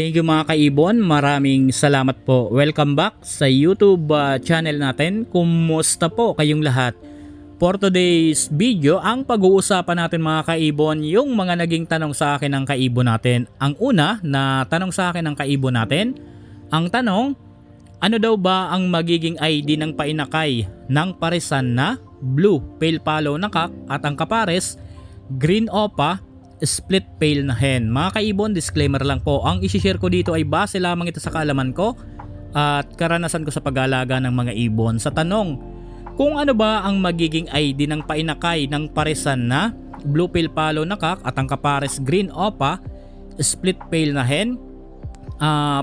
Thank you mga kaibon, maraming salamat po. Welcome back sa YouTube channel natin. Kumusta po kayong lahat? For today's video, ang pag-uusapan natin mga kaibon, yung mga naging tanong sa akin ng kaibon natin. Ang una na tanong sa akin ng kaibon natin, ang tanong, ano daw ba ang magiging ID ng painakay ng parisan na blue pale palo na kak at ang kapares green opa split pale na hen? Mga kaibon, disclaimer lang po, ang isi-share ko dito ay base lamang ito sa kaalaman ko at karanasan ko sa pag-aalaga ng mga ibon. Sa tanong, kung ano ba ang magiging ID ng painakay ng parisan na blue pale palo na kak at ang kapares green opa split pale na hen,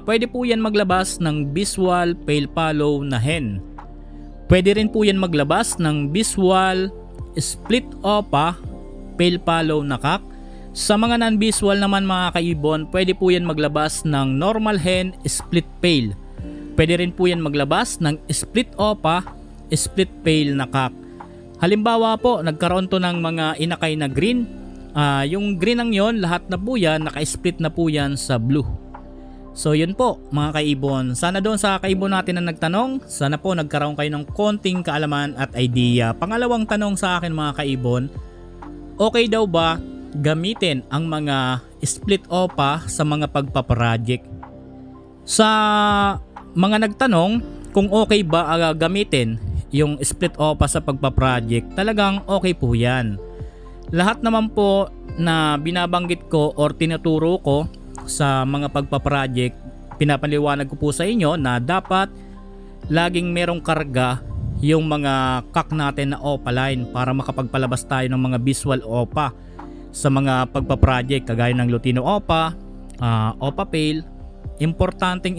pwede po yan maglabas ng visual pale palo na hen. Pwede rin po yan maglabas ng visual split opa pale palo na kak. Sa mga non-visual naman mga kaibon, pwede po yan maglabas ng normal hen split pale. Pwede rin po yan maglabas ng split opa split pale na kak. Halimbawa po, nagkaroon to ng mga inakay na green. Yung green ang yon, lahat na po yan, naka-split na po yan sa blue. So yun po mga kaibon. Sana doon sa kaibon natin na nagtanong, sana po nagkaroon kayo ng konting kaalaman at idea. Pangalawang tanong sa akin mga kaibon, okay daw ba gamitin ang mga split opa sa mga pagpaproject? Sa mga nagtanong kung okay ba gamitin yung split opa sa pagpaproject, talagang okay po yan. Lahat naman po na binabanggit ko or tinuturo ko sa mga pagpaproject, pinapaliwanag ko po sa inyo na dapat laging merong karga yung mga kak natin na opa line para makapagpalabas tayo ng mga visual opa sa mga pagpaproject kagaya ng Lutino opa, opa pale. Importante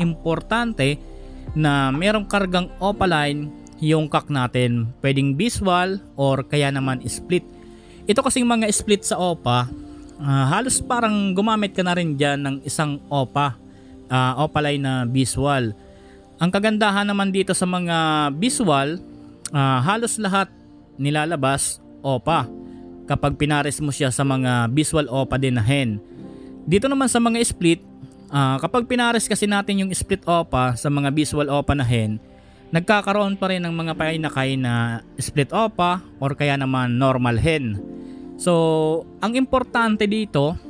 na merong kargang opa line yung kak natin, pwedeng visual or kaya naman split. Ito kasing mga split sa opa, halos parang gumamit ka na rin dyan ng isang opa line na visual. Ang kagandahan naman dito sa mga visual, halos lahat nilalabas opa kapag pinares mo siya sa mga visual opa din na hen. Dito naman sa mga split, kapag pinares kasi natin yung split opa sa mga visual opa na hen, nagkakaroon pa rin ng mga painakay na split opa or kaya naman normal hen. So, ang importante dito,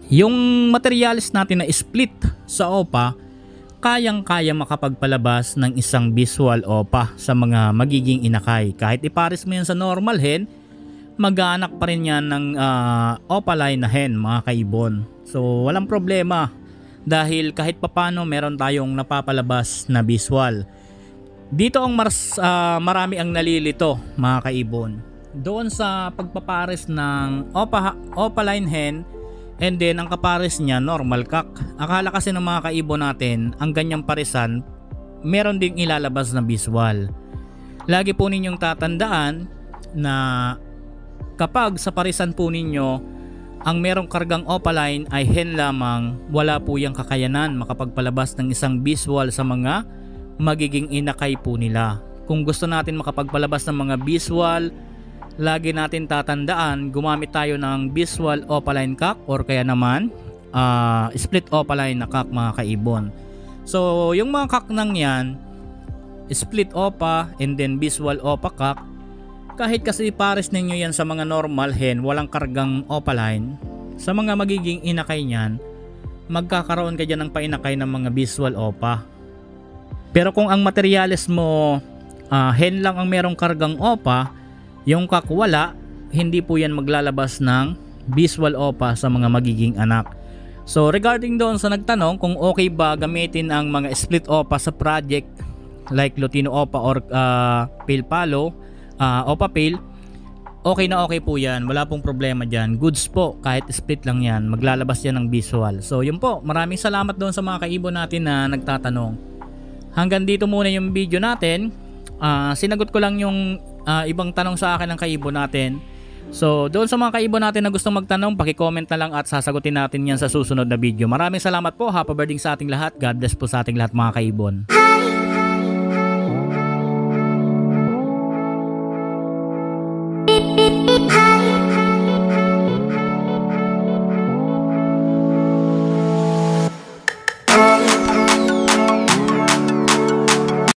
yung materials natin na split sa opa, kayang-kaya makapagpalabas ng isang visual opa sa mga magiging inakay. Kahit ipares mo yan sa normal hen, mag-aanak pa rin yan ng opa line na hen mga kaibon. So walang problema dahil kahit papano meron tayong napapalabas na visual. Dito ang marami ang nalilito mga kaibon, doon sa pagpapares ng opa line hen and then ang kapares niya normal kak. Akala kasi ng mga kaibon natin ang ganyang parisan meron ding ilalabas na visual. Lagi po ninyong tatandaan na kapag sa parisan po ninyo ang merong kargang opa line ay hen lamang, wala po yung kakayanan makapagpalabas ng isang visual sa mga magiging inakay po nila. Kung gusto natin makapagpalabas ng mga visual, lagi natin tatandaan gumamit tayo ng visual opa line kak or kaya naman split opa line na kak mga kaibon. So yung mga kak nang yan, split opa and then visual opa kak, kahit kasi pares ninyo yan sa mga normal hen, walang kargang opa line, sa mga magiging inakay niyan, magkakaroon ka dyan ng painakay ng mga visual opa. Pero kung ang materyales mo hen lang ang merong kargang opa, yung kak wala, hindi po yan maglalabas ng visual opa sa mga magiging anak. So regarding doon sa nagtanong kung okay ba gamitin ang mga split opa sa project like Lutino opa or pale palo, opa pale, okay na okay po yan, wala pong problema dyan, goods po, kahit split lang yan, maglalabas yan ng visual. So yun po, maraming salamat doon sa mga kaibon natin na nagtatanong. Hanggang dito muna yung video natin. Sinagot ko lang yung ibang tanong sa akin ng kaibon natin. So doon sa mga kaibon natin na gustong magtanong, paki-comment na lang at sasagutin natin yan sa susunod na video. Maraming salamat po, happy birthday sa ating lahat, God bless po sa ating lahat mga kaibon. Hi.